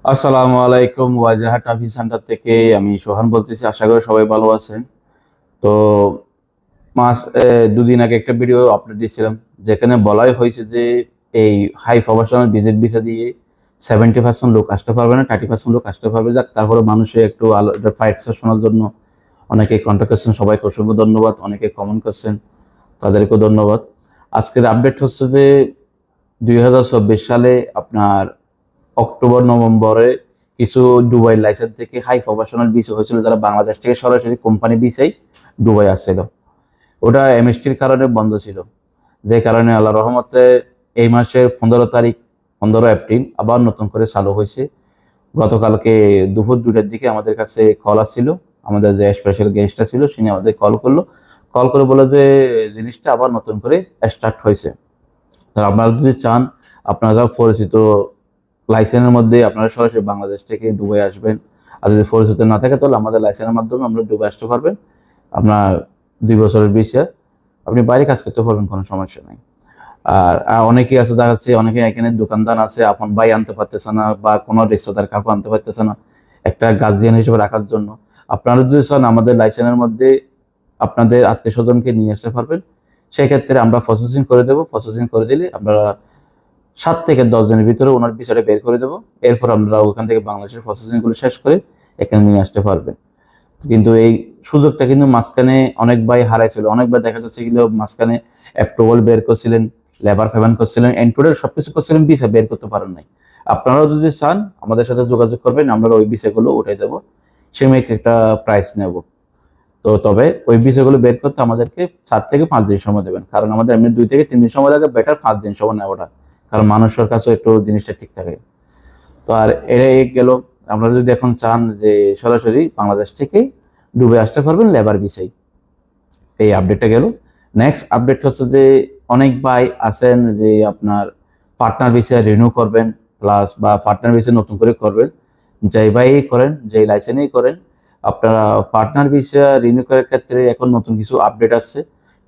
আসসালামু আলাইকুম, ওয়াজাহা travel centre থেকে আমি সোহান বলতেছি। আশা করি সবাই ভালো আছেন। তো মাস দুদিন আগে একটা ভিডিও আপলোড দিয়েছিলাম, যেখানে বলাই হয়েছে যে এই হাই প্রফেশনাল ভিজিট ভিসা দিয়ে 70% লোক আসতে পারবে না, 30% লোক আসতে পারবে। যাক, তারপরে মানুষের একটু আলো ফাইটটা শোনার জন্য অনেকে কন্ট্যাক্ট করছেন, সবাইকে অসংখ্য ধন্যবাদ। অনেকে কমেন্ট করছেন, তাদেরকেও ধন্যবাদ। আজকের আপডেট হচ্ছে যে 2024 সালে আপনার অক্টোবর নভেম্বরে কিছু দুবাই লাইসেন্স থেকে হাই প্রফেশনাল ভিসা হয়েছিল, যারা বাংলাদেশ থেকে সরাসরি কোম্পানি ভিসায় দুবাই আসছিল। ওটা এমএসটির কারণে বন্ধ ছিল, যে কারণে আল্লাহ রহমতে এই মাসের 15 তারিখ, 15 এপ্রিল আবার নতুন করে চালু হয়েছে। গতকালকে দুপুর 2টার দিকে আমাদের কাছে কল আসছিল। আমাদের যে স্পেশাল গেস্টটা ছিল, সে আমাদের কল করলো। কল করে বলে যে জিনিসটা আবার নতুন করে স্টার্ট হয়েছে। তো আপনারা যদি চান, আপনারা পরিচিত লাইসেন্সের মধ্যে আপনারা সরাসরি বাংলাদেশ থেকে দুবাই আসবেন। আর যদি পরিচিত না থাকে, তাহলে আমাদের লাইসেন্সের মাধ্যমে আমরা দুবাই আসতে পারবেন। আপনার 2 বছরের ভিসা, আপনি বাইরে কাজ করতে পারবেন, কোনো সমস্যা নেই। আর অনেকেই আছে, দেখা যাচ্ছে অনেকে এখানে দোকানদার আছে, আপন ভাই আনতে পারতেছে না বা কোনো রেস্তোরাঁর কাকু আনতে পারতেছে না একটা গার্জিয়ান হিসেবে রাখার জন্য। আপনারা যদি চান আমাদের লাইসেন্সের মধ্যে আপনাদের আত্মীয় স্বজনকে নিয়ে আসতে পারবেন, সেক্ষেত্রে আমরা প্রসেসিং করে দেবো। প্রসেসিং করে দিলে আমরা 7 থেকে 10 দিনের ভিতরে ওনার বিষয়টা বের করে দেবো। এরপর আমরা ওখান থেকে বাংলাদেশের প্রসেসিংগুলো শেষ করে এখানে নিয়ে আসতে পারবেন। কিন্তু এই সুযোগটা কিন্তু মাঝখানে অনেক ভাই হারাইছিল। অনেকবার দেখা যাচ্ছে কিন্তু মাঝখানে অ্যাপ্রুভাল বের করছিলেন, লেবার পেমেন্ট করছিলেন, এন্টুডের সবকিছু করছিলেন, ভিসা বের করতে পারেন নাই। আপনারাও যদি চান, আমাদের সাথে যোগাযোগ করবেন, আমরা ওই ভিসাগুলো উঠাই দেবো। সেমেক একটা প্রাইস নেব। তো তবে ওই ভিসাগুলো বের করতে আমাদেরকে 4 থেকে 5 দিন সময় দেবেন, কারণ আমাদের এমনি 2 থেকে 3 দিন সময় লাগে, বেটার 5 দিন সময় নেওয়াটা, কারণ মানুষের কাছে একটু জিনিসটা ঠিক থাকে। তো আর এটা এক গেল। আপনারা যদি এখন চান যে সরাসরি বাংলাদেশ থেকে ডুবে আসতে পারবেন লেবার ভিসায়, এই আপডেটটা গেল। নেক্সট আপডেট হচ্ছে যে অনেক ভাই আছেন যে আপনার পার্টনার ভিসা রিনিউ করবেন, প্লাস বা পার্টনার ভিসা নতুন করে করবেন। যেই ভাই করেন, যেই লাইসেন্সেই করেন, আপনারা পার্টনার ভিসা রিনিউ করার ক্ষেত্রে এখন নতুন কিছু আপডেট আসছে।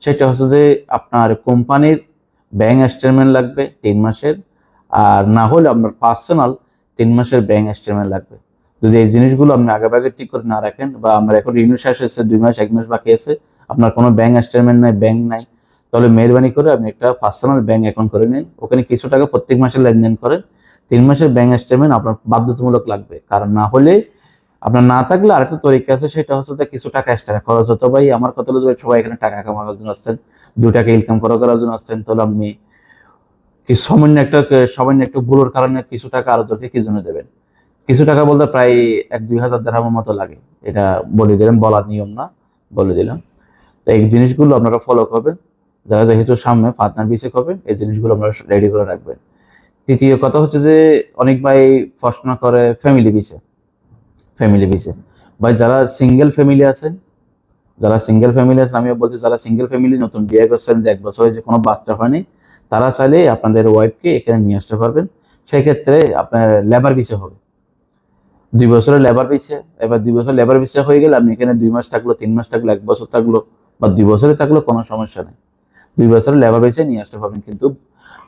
সেটা হচ্ছে যে আপনার কোম্পানির ব্যাংক স্টেটমেন্ট লাগবে 3 মাসের, আর না হলে আপনার পার্সোনাল 3 মাসের ব্যাংক স্টেটমেন্ট লাগবে। যদি এই জিনিসগুলো আপনি আগে ভাগে ঠিক করে না রাখেন, বা আমার এখন রিনিউ শেষ হয়েছে, 2 মাস 1 মাস বাকি আছে, আপনার কোনো ব্যাংক স্টেটমেন্ট নাই, ব্যাংক নাই, তাহলে মেহরবানি করে আপনি একটা পার্সোনাল ব্যাংক অ্যাকাউন্ট করে নিন। ওখানে কিছু টাকা প্রত্যেক মাসে লেনদেন করেন। 3 মাসের ব্যাংক স্টেটমেন্ট আপনার বাধ্যতামূলক লাগবে, কারণ না হলে আপনার না থাকলে আরেকটা তরিকা আছে, সেটা হচ্ছে যে কিছু টাকা এক্সট্রা খরচ হতো। ভাই আমার কথা হলো যে সবাই এখানে টাকা কামানোর জন্য আসছেন, 2 টাকা ইনকাম করার জন্য আসছেন, তাহলে আপনি কি সামান্য একটা ভুলের কারণে কিছু টাকা আরেকজনকে কি জন্য দেবেন? কিছু টাকা বলতে প্রায় 1-2 হাজার দেরহামের মতো লাগে। এটা বলে দিলাম, বলার নিয়ম না, বলে দিলাম। তো এই জিনিসগুলো আপনারা ফলো করবেন। যারা যেহেতু সামনে পার্টনার ভিসা করবেন, এই জিনিসগুলো আপনারা রেডি করে রাখবেন। তৃতীয় কথা হচ্ছে যে অনেক ভাই প্রশ্ন করে ফ্যামিলি ভিসা। ফ্যামিলি ভিসা ভাই, যারা সিঙ্গেল ফ্যামিলি আছেন, আমিও বলছি, যারা সিঙ্গেল ফ্যামিলি নতুন বিয়ে করছেন, যে 1 বছর হয়েছে, কোনো বাচ্চা হয়নি, তারা চাইলে আপনাদের ওয়াইফকে এখানে নিয়ে আসতে পারবেন। সেক্ষেত্রে আপনার লেবার ভিসা হবে 2 বছরের লেবার ভিসা। এবার 2 বছর লেবার ভিসা হয়ে গেলে আপনি এখানে 2 মাস থাকলো, 3 মাস থাকলো, 1 বছর থাকলো, বা 2 বছরে থাকলো, কোনো সমস্যা নেই। 2 বছরের লেবার ভিসা নিয়ে আসতে পারবেন। কিন্তু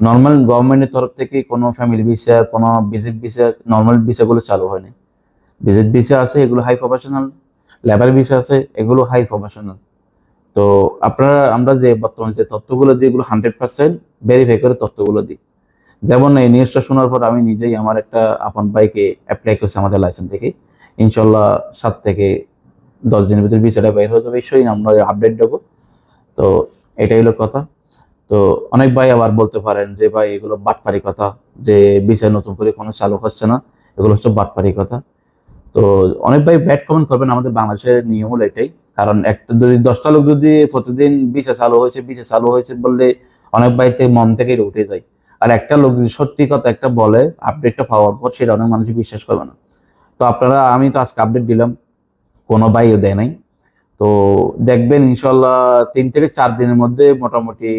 নর্মাল গভর্নমেন্টের তরফ থেকে কোনো ফ্যামিলি ভিসা, কোনো ভিজিট ভিসা, নর্মাল ভিসাগুলো চালু হয়নি। ভিজিট ভিসা আছে, এগুলো হাই প্রফেশনাল। লেবার ভিসা আছে, এগুলো হাই প্রফেশনাল। তো আমরা যে বর্তমানে যে তথ্যগুলো দিই, এগুলো 100% ভেরিফাই করে তথ্যগুলো দিই। যেমন এই নিউজটা শোনার পর আমি নিজেই আমার একটা আপন ভাইকে অ্যাপ্লাই করছি আমাদের লাইসেন্স থেকে। ইনশাল্লাহ 7 থেকে 10 দিনের ভিতরে ভিসাটা বের হয়ে যাবে, সেই আমরা আপডেট দেবো। তো এটাই হলো কথা। তো অনেক ভাই আবার বলতে পারেন যে ভাই এগুলো বাটপারি কথা, যে ভিসা নতুন করে কোনো চালু হচ্ছে না, এগুলো হচ্ছে বাটপারি কথা। তো অনেক ভাই ব্যাড কমেন্ট করবেন, আমাদের বাংলাদেশের নিয়ম হলো এটাই। কারণ একটা যদি 10টা লোক যদি প্রতিদিন ভিসা চালু হয়েছে বললে, অনেক ভাইতে মন থেকে এটা উঠে যায়। আর একটা লোক যদি সত্যি কথা একটা বলে আপডেটটা পাওয়ার পর, সেটা অনেক মানুষ বিশ্বাস করবে না। তো আমি তো আজকে আপডেট দিলাম, কোনো ভাইও দেয় নাই। তো দেখবেন ইনশাল্লাহ 3 থেকে 4 দিনের মধ্যে মোটামুটি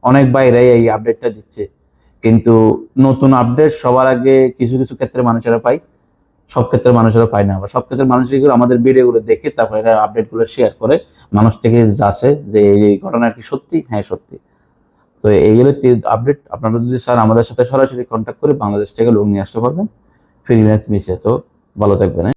অনেক বাইরে এই আপডেটটা দিচ্ছে। কিন্তু নতুন আপডেট সবার আগে কিছু কিছু ক্ষেত্রে মানুষেরা পায়, সব ক্ষেত্রে মানুষেরা পায় না। আবার সব ক্ষেত্রে মানুষগুলো আমাদের ভিডিওগুলো দেখে তারপরে এরা আপডেটগুলো শেয়ার করে, মানুষ থেকে যাচ্ছে যে এই ঘটনা কি সত্যি, হ্যাঁ সত্যি। তো এইগুলো আপডেট। আপনারা যদি স্যার আমাদের সাথে সরাসরি কন্ট্যাক্ট করে বাংলাদেশ থেকে লোক নিয়ে আসতে পারবেন, ফ্রি ম্যাচ মিসে। তো ভালো থাকবেন।